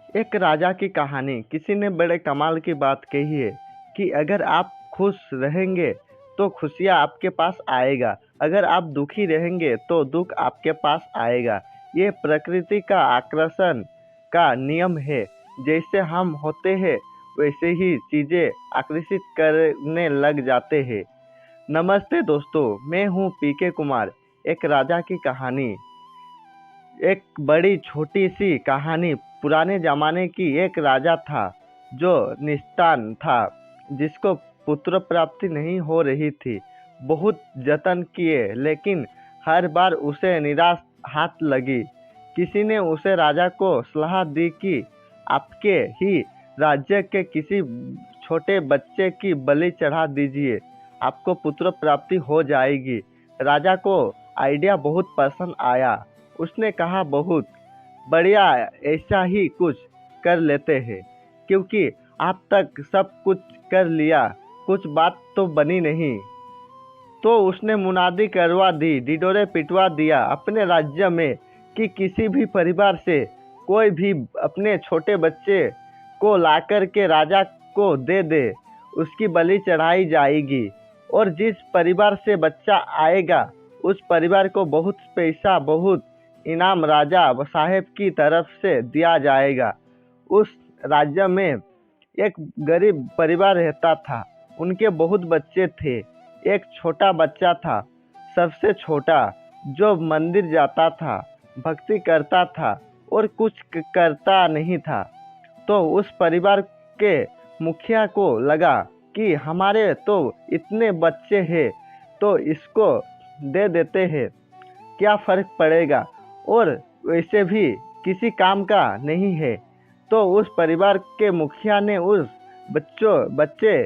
एक राजा की कहानी। किसी ने बड़े कमाल की बात कही है कि अगर आप खुश रहेंगे तो खुशियाँ आपके पास आएगा, अगर आप दुखी रहेंगे तो दुख आपके पास आएगा। ये प्रकृति का आकर्षण का नियम है। जैसे हम होते हैं वैसे ही चीज़ें आकर्षित करने लग जाते हैं। नमस्ते दोस्तों, मैं हूँ पीके कुमार। एक राजा की कहानी। एक बड़ी छोटी सी कहानी। पुराने जमाने की एक राजा था जो निस्तान था, जिसको पुत्र प्राप्ति नहीं हो रही थी। बहुत जतन किए लेकिन हर बार उसे निराश हाथ लगी। किसी ने उसे राजा को सलाह दी कि आपके ही राज्य के किसी छोटे बच्चे की बलि चढ़ा दीजिए, आपको पुत्र प्राप्ति हो जाएगी। राजा को आइडिया बहुत पसंद आया। उसने कहा, बहुत बढ़िया, ऐसा ही कुछ कर लेते हैं, क्योंकि आप तक सब कुछ कर लिया, कुछ बात तो बनी नहीं। तो उसने मुनादी करवा दी, ढिढोरे पिटवा दिया अपने राज्य में कि किसी भी परिवार से कोई भी अपने छोटे बच्चे को लाकर के राजा को दे दे, उसकी बलि चढ़ाई जाएगी। और जिस परिवार से बच्चा आएगा उस परिवार को बहुत पैसा, बहुत इनाम राजा साहेब की तरफ से दिया जाएगा। उस राज्य में एक गरीब परिवार रहता था। उनके बहुत बच्चे थे। एक छोटा बच्चा था, सबसे छोटा, जो मंदिर जाता था, भक्ति करता था और कुछ करता नहीं था। तो उस परिवार के मुखिया को लगा कि हमारे तो इतने बच्चे हैं, तो इसको दे देते हैं, क्या फ़र्क पड़ेगा, और वैसे भी किसी काम का नहीं है। तो उस परिवार के मुखिया ने उस बच्चे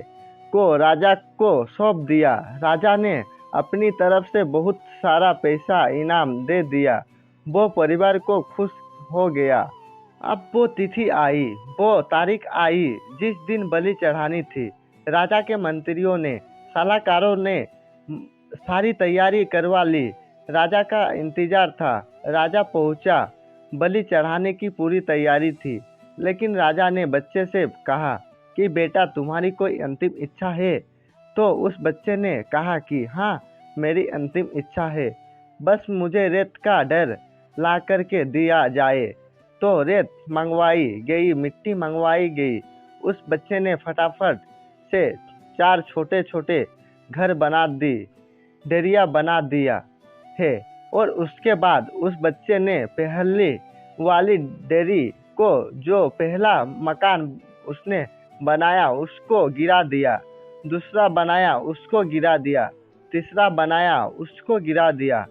को राजा को सौंप दिया। राजा ने अपनी तरफ से बहुत सारा पैसा इनाम दे दिया। वो परिवार को खुश हो गया। अब वो तिथि आई, वो तारीख आई जिस दिन बलि चढ़ानी थी। राजा के मंत्रियों ने, सलाहकारों ने सारी तैयारी करवा ली। राजा का इंतजार था। राजा पहुंचा। बलि चढ़ाने की पूरी तैयारी थी। लेकिन राजा ने बच्चे से कहा कि बेटा, तुम्हारी कोई अंतिम इच्छा है? तो उस बच्चे ने कहा कि हाँ, मेरी अंतिम इच्छा है, बस मुझे रेत का ढेर ला करके दिया जाए। तो रेत मंगवाई गई, मिट्टी मंगवाई गई। उस बच्चे ने फटाफट से 4 छोटे छोटे घर बना दी, डेरिया बना दिया है। और उसके बाद उस बच्चे ने पहली वाली डेरी को, जो पहला मकान उसने बनाया, उसको गिरा दिया। दूसरा बनाया, उसको गिरा दिया। तीसरा बनाया, उसको गिरा दिया।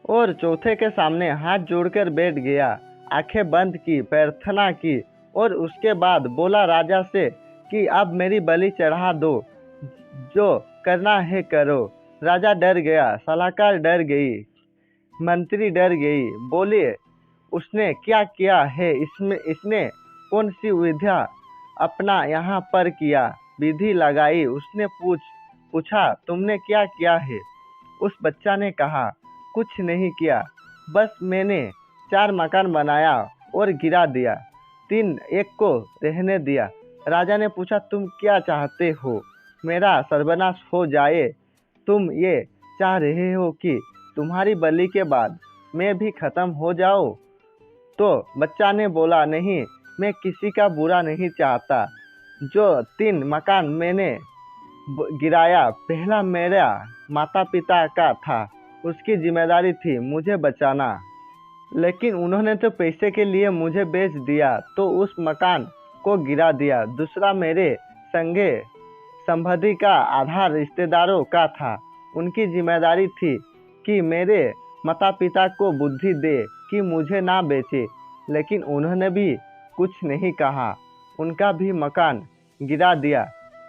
और चौथे के सामने हाथ जोड़कर बैठ गया, आंखें बंद की, प्रार्थना की। और उसके बाद बोला राजा से कि अब मेरी बलि चढ़ा दो, जो करना है करो। राजा डर गया, सलाहकार डर गई, मंत्री डर गई। बोले, उसने क्या किया है? इसने कौन सी विद्या अपना यहाँ पर किया, विधि लगाई? उसने पूछा, तुमने क्या किया है? उस बच्चा ने कहा, कुछ नहीं किया, बस मैंने 4 मकान बनाया और गिरा दिया, 3 एक को रहने दिया। राजा ने पूछा, तुम क्या चाहते हो? मेरा सर्वनाश हो जाए? तुम ये चाह रहे हो कि तुम्हारी बलि के बाद मैं भी खत्म हो जाऊं? तो बच्चा ने बोला, नहीं, मैं किसी का बुरा नहीं चाहता। जो 3 मकान मैंने गिराया, पहला मेरा माता पिता का था, उसकी जिम्मेदारी थी मुझे बचाना। लेकिन उन्होंने तो पैसे के लिए मुझे बेच दिया, तो उस मकान को गिरा दिया। दूसरा मेरे संगे संबंधी का, आधार रिश्तेदारों का था, उनकी जिम्मेदारी थी कि मेरे माता पिता को बुद्धि दे कि मुझे ना बेचे। लेकिन उन्होंने भी कुछ नहीं कहा, उनका भी मकान गिरा दिया।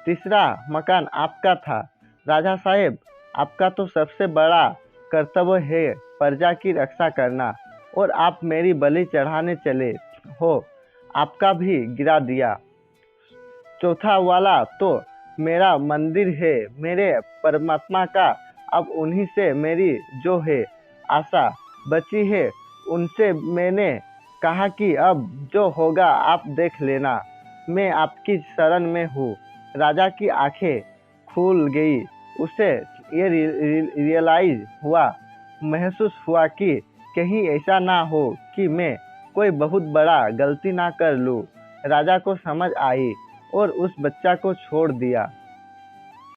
तीसरा मकान आपका था। राजा साहेब, आपका तो सबसे बड़ा कर्तव्य है प्रजा की रक्षा करना, और आप मेरी बलि चढ़ाने चले हो, आपका भी गिरा दिया। चौथा वाला तो मेरा मंदिर है, मेरे परमात्मा का। अब उन्हीं से मेरी जो है आशा बची है, उनसे मैंने कहा कि अब जो होगा आप देख लेना, मैं आपकी शरण में हूँ। राजा की आंखें खुल गई। उसे ये रियलाइज हुआ, महसूस हुआ कि कहीं ऐसा ना हो कि मैं कोई बहुत बड़ा गलती ना कर लूँ। राजा को समझ आई और उस बच्चा को छोड़ दिया।